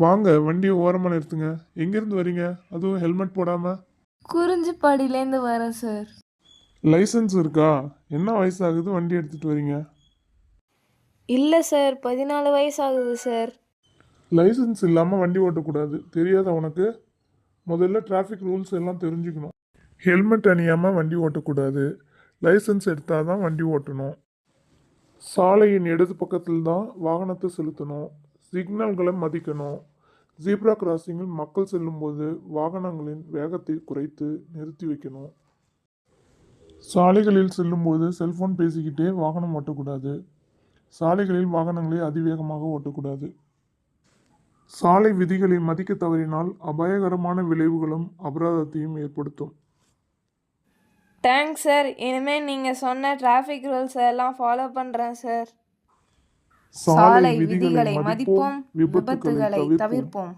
வாங்க வண்டியை ஓரமாக நிறுத்துங்க. எங்கேருந்து வரீங்க? அதுவும் ஹெல்மெட் போடாமல். குறிஞ்சிப்பாடியிலேருந்து வரேன் சார். லைசன்ஸ் இருக்கா? என்ன வயசாகுது வண்டி எடுத்துகிட்டு வரீங்க? இல்லை சார், 14 வயசு ஆகுது சார். லைசன்ஸ் இல்லாமல் வண்டி ஓட்டக்கூடாது. தெரியாதா உனக்கு? முதல்ல டிராஃபிக் ரூல்ஸ் எல்லாம் தெரிஞ்சுக்கணும். ஹெல்மெட் அணியாமல் வண்டி ஓட்டக்கூடாது. லைசன்ஸ் எடுத்தால் தான் வண்டி ஓட்டணும். சாலையின் இடது பக்கத்தில் தான் வாகனத்தை செலுத்தணும். சிக்னல்களை மதிக்கணும். ஜீப்ரா கிராசிங்கில் மக்கள் செல்லும்போது வாகனங்களின் வேகத்தை குறைத்து நிறுத்தி வைக்கணும். சாலைகளில் செல்லும்போது செல்போன் பேசிக்கிட்டே வாகனம் ஓட்டக்கூடாது. சாலைகளில் வாகனங்களை அதிவேகமாக ஓட்டக்கூடாது. சாலை விதிகளை மதிக்க தவறினால் அபாயகரமான விளைவுகளும் அபராதத்தையும் ஏற்படுத்தும். Thanks sir. இனிமேல் நீங்கள் சொன்ன டிராஃபிக் ரூல்ஸ் எல்லாம் ஃபாலோ பண்ணுறேன் சார். சாலை விதிகளை மதிப்போம், விபத்துகளை விபத்துகளை தவிர்ப்போம். தவிர்ப்போம்.